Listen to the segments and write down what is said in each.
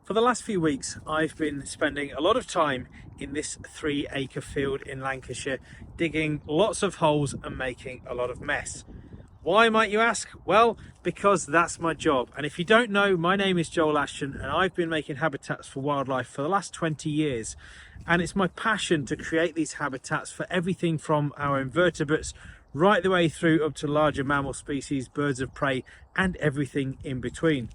For the last few weeks, I've been spending a lot of time in this 3-acre field in Lancashire, digging lots of holes and making a lot of mess. Why, might you ask? Well, because that's my job. And if you don't know, my name is Ashton, and I've been making habitats for wildlife for the last 20 years. And it's my passion to create these habitats for everything from our invertebrates right the way through up to larger mammal species, birds of prey, and everything in between.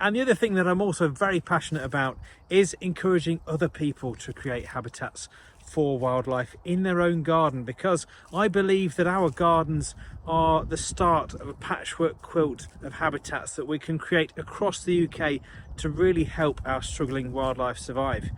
And the other thing that I'm also very passionate about is encouraging other people to create habitats for wildlife in their own garden, because I believe that our gardens are the start of a patchwork quilt of habitats that we can create across the UK to really help our struggling wildlife survive.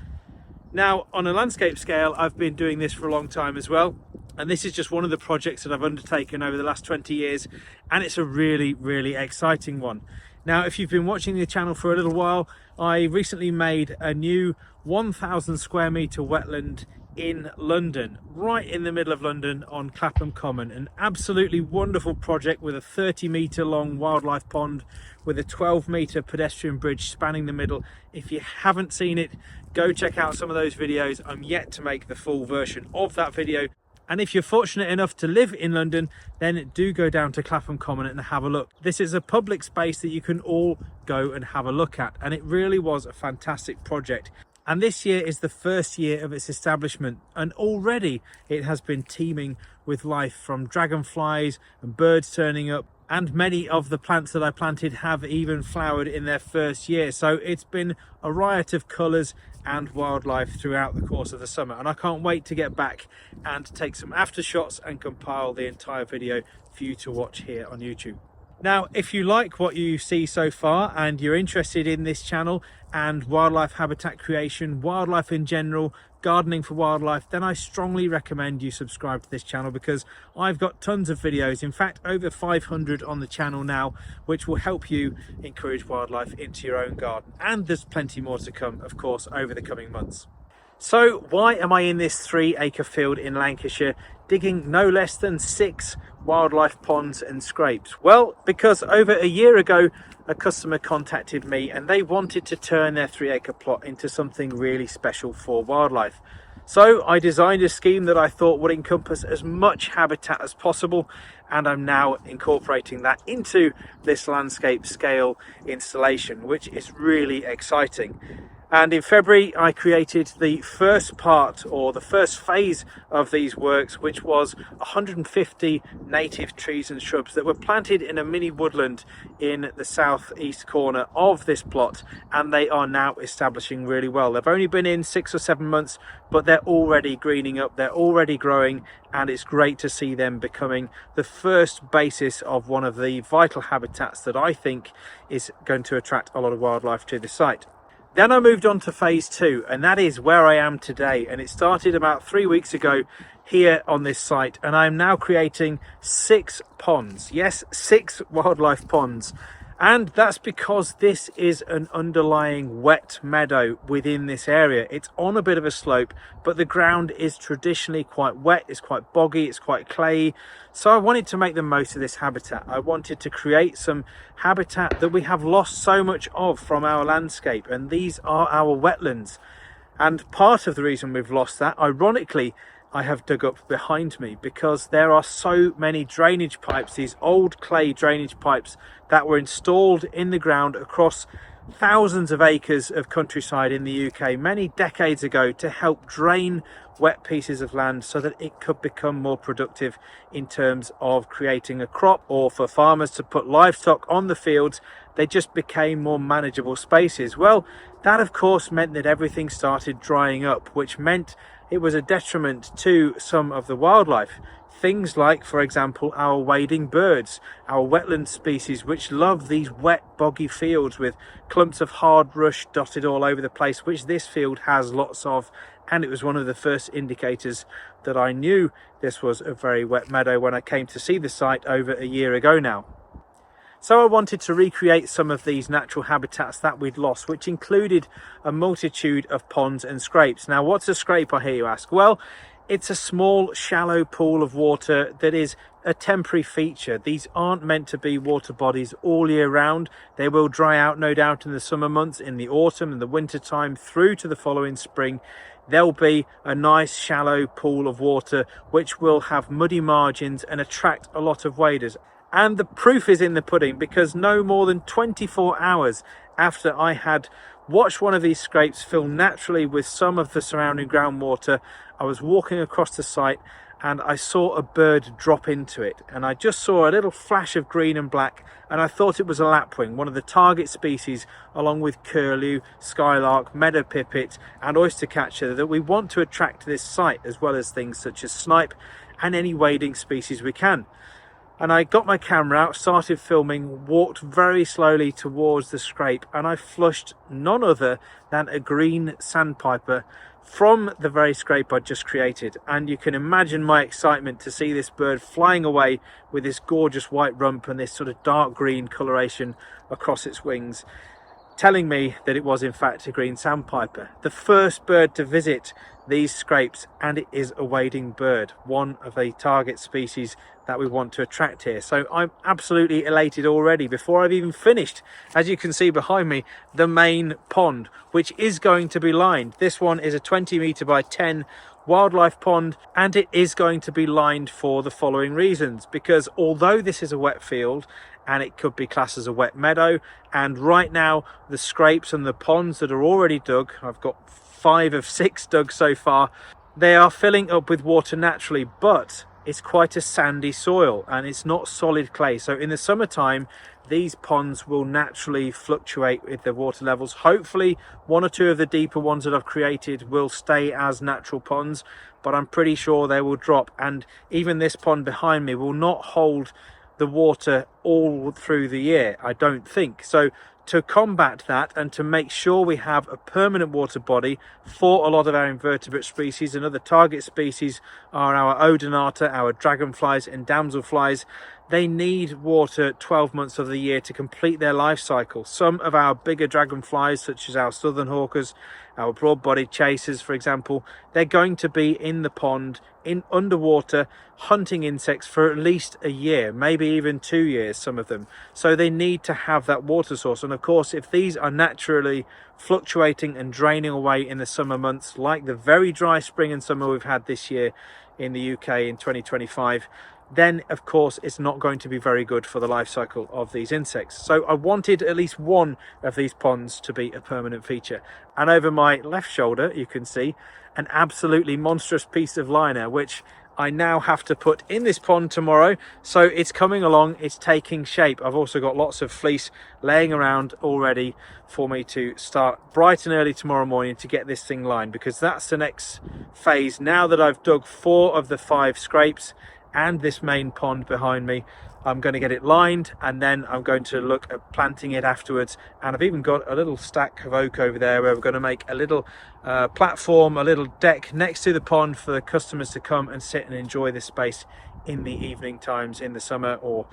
Now, on a landscape scale, I've been doing this for a long time as well, and this is just one of the projects that I've undertaken over the last 20 years, and it's a really exciting one. Now, if you've been watching the channel for a little while, I recently made a new 1,000 square metre wetland in London, right in the middle of London on Clapham Common. An absolutely wonderful project with a 30-metre long wildlife pond with a 12-metre pedestrian bridge spanning the middle. If you haven't seen it, go check out some of those videos. I'm yet to make the full version of that video. And if you're fortunate enough to live in London, then do go down to Clapham Common and have a look. This is a public space that you can all go and have a look at, and it really was a fantastic project. And this year is the first year of its establishment, and already it has been teeming with life, from dragonflies and birds turning up, and many of the plants that I planted have even flowered in their first year. So it's been a riot of colours and wildlife throughout the course of the summer, and I can't wait to get back and take some after shots and compile the entire video for you to watch here on YouTube. Now, if you like what you see so far and you're interested in this channel and wildlife habitat creation, wildlife in general, gardening for wildlife, then I strongly recommend you subscribe to this channel, because I've got tons of videos, in fact over 500 on the channel now, which will help you encourage wildlife into your own garden. And there's plenty more to come, of course, over the coming months. So why am I in this 3-acre field in Lancashire digging no less than 6 wildlife ponds and scrapes? Well, because over a year ago a customer contacted me and they wanted to turn their 3-acre plot into something really special for wildlife. So I designed a scheme that I thought would encompass as much habitat as possible, and I'm now incorporating that into this landscape scale installation, which is really exciting. And in February, I created the first part, or the first phase of these works, which was 150 native trees and shrubs that were planted in a mini woodland in the southeast corner of this plot, and they are now establishing really well. They've only been in 6 or 7 months, but they're already greening up, they're already growing, and it's great to see them becoming the first basis of one of the vital habitats that I think is going to attract a lot of wildlife to the site. Then I moved on to phase 2, and that is where I am today, and it started about 3 weeks ago here on this site, and I'm now creating 6 ponds. Yes, 6 wildlife ponds. And that's because this is an underlying wet meadow within this area. It's on a bit of a slope, but the ground is traditionally quite wet, it's quite boggy, it's quite clayey. So I wanted to make the most of this habitat. I wanted to create some habitat that we have lost so much of from our landscape, and these are our wetlands. And part of the reason we've lost that, ironically, I have dug up behind me, because there are so many drainage pipes, these old clay drainage pipes that were installed in the ground across thousands of acres of countryside in the UK many decades ago to help drain wet pieces of land so that it could become more productive in terms of creating a crop, or for farmers to put livestock on the fields. They just became more manageable spaces. Well, that of course meant that everything started drying up, which meant it was a detriment to some of the wildlife. Things like, for example, our wading birds, our wetland species, which love these wet, boggy fields with clumps of hard rush dotted all over the place, which this field has lots of. And it was one of the first indicators that I knew this was a very wet meadow when I came to see the site over a year ago now. So I wanted to recreate some of these natural habitats that we'd lost, which included a multitude of ponds and scrapes. Now, what's a scrape, I hear you ask? Well, It's a small, shallow pool of water that is a temporary feature. These aren't meant to be water bodies all year round. They will dry out, no doubt, in the summer months, in the autumn and the winter time through to the following spring. There'll be a nice shallow pool of water which will have muddy margins and attract a lot of waders. And the proof is in the pudding, because no more than 24 hours after I had watched one of these scrapes fill naturally with some of the surrounding groundwater, I was walking across the site and I saw a bird drop into it, and I just saw a little flash of green and black, and I thought it was a lapwing, one of the target species, along with curlew, skylark, meadow pipit and oystercatcher, that we want to attract to this site, as well as things such as snipe and any wading species we can. And I got my camera out, started filming, walked very slowly towards the scrape, and I flushed none other than a green sandpiper from the very scrape I just created. And you can imagine my excitement to see this bird flying away with this gorgeous white rump and this sort of dark green coloration across its wings, telling me that it was in fact a green sandpiper. The first bird to visit these scrapes, and it is a wading bird, one of the target species that we want to attract here. So I'm absolutely elated already, before I've even finished, as you can see behind me, the main pond, which is going to be lined. This one is a 20 metre by 10 wildlife pond, and it is going to be lined for the following reasons. Because although this is a wet field and it could be classed as a wet meadow, and right now the scrapes and the ponds that are already dug, I've got 5 of 6 dug so far, they are filling up with water naturally, but it's quite a sandy soil and it's not solid clay. So in the summertime, these ponds will naturally fluctuate with the water levels. Hopefully 1 or 2 of the deeper ones that I've created will stay as natural ponds, but I'm pretty sure they will drop. And even this pond behind me will not hold the water all through the year, I don't think. So to combat that and to make sure we have a permanent water body for a lot of our invertebrate species, and other target species are our odonata, our dragonflies and damselflies, they need water 12 months of the year to complete their life cycle. Some of our bigger dragonflies, such as our southern hawkers, our broad-bodied chasers, for example, they're going to be in the pond, in underwater, hunting insects for at least a year, maybe even 2 years, some of them. So they need to have that water source. And of course, if these are naturally fluctuating and draining away in the summer months, like the very dry spring and summer we've had this year in the UK in 2025, then of course it's not going to be very good for the life cycle of these insects. So I wanted at least one of these ponds to be a permanent feature. And over my left shoulder you can see an absolutely monstrous piece of liner, which I now have to put in this pond tomorrow. So it's coming along, it's taking shape. I've also got lots of fleece laying around already for me to start bright and early tomorrow morning to get this thing lined, because that's the next phase. Now that I've dug 4 of the 5 scrapes and this main pond behind me, I'm going to get it lined, and then I'm going to look at planting it afterwards. And I've even got a little stack of oak over there where we're going to make a little platform, a little deck next to the pond for the customers to come and sit and enjoy this space in the evening times in the summer, or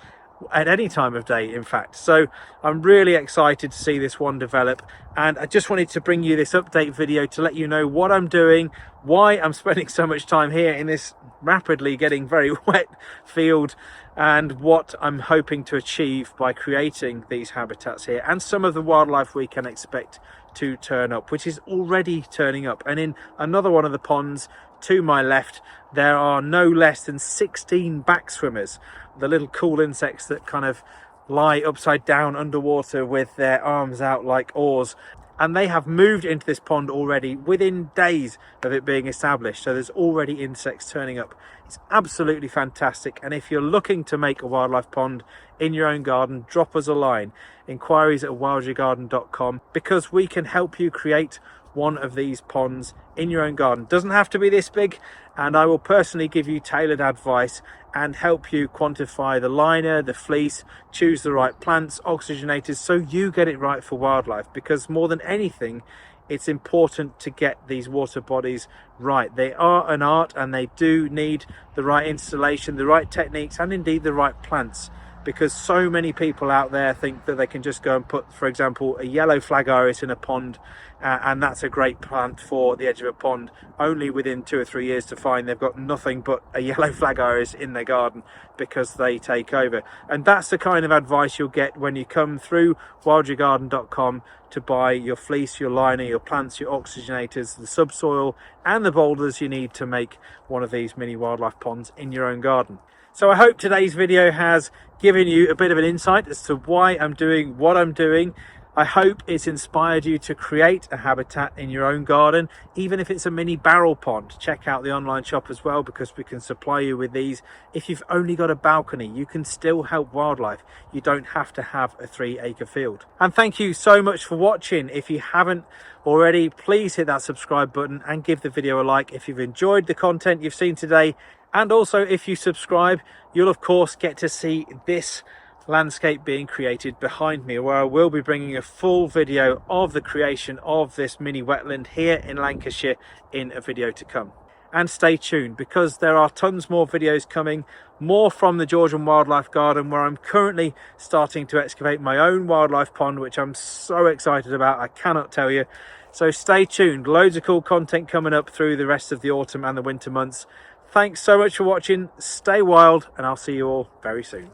at any time of day in fact. So I'm really excited to see this one develop, and I just wanted to bring you this update video to let you know what I'm doing, why I'm spending so much time here in this rapidly getting very wet field, and what I'm hoping to achieve by creating these habitats here, and some of the wildlife we can expect to turn up, which is already turning up. And in another one of the ponds to my left, there are no less than 16 back swimmers, the little cool insects that kind of lie upside down underwater with their arms out like oars. And they have moved into this pond already within days of it being established. So there's already insects turning up. It's absolutely fantastic. And if you're looking to make a wildlife pond in your own garden, drop us a line. Inquiries@wildyourgarden.com, because we can help you create one of these ponds in your own garden. Doesn't have to be this big, and I will personally give you tailored advice and help you quantify the liner, the fleece, choose the right plants, oxygenators, so you get it right for wildlife. Because more than anything, it's important to get these water bodies right. They are an art, and they do need the right installation, the right techniques, and indeed the right plants, because so many people out there think that they can just go and put, for example, a yellow flag iris in a pond, and that's a great plant for the edge of a pond, only within 2 or 3 years to find they've got nothing but a yellow flag iris in their garden because they take over. And that's the kind of advice you'll get when you come through wildyourgarden.com to buy your fleece, your liner, your plants, your oxygenators, the subsoil and the boulders you need to make one of these mini wildlife ponds in your own garden. So I hope today's video has given you a bit of an insight as to why I'm doing what I'm doing. I hope it's inspired you to create a habitat in your own garden, even if it's a mini barrel pond. Check out the online shop as well, because we can supply you with these. If you've only got a balcony, you can still help wildlife. You don't have to have a 3-acre field. And thank you so much for watching. If you haven't already, please hit that subscribe button and give the video a like if you've enjoyed the content you've seen today. And also, if you subscribe, you'll of course get to see this landscape being created behind me, where I will be bringing a full video of the creation of this mini wetland here in Lancashire in a video to come. And stay tuned, because there are tons more videos coming, more from the Georgian Wildlife Garden, where I'm currently starting to excavate my own wildlife pond, which I'm so excited about, I cannot tell you. So stay tuned, loads of cool content coming up through the rest of the autumn and the winter months. Thanks so much for watching, stay wild, and I'll see you all very soon.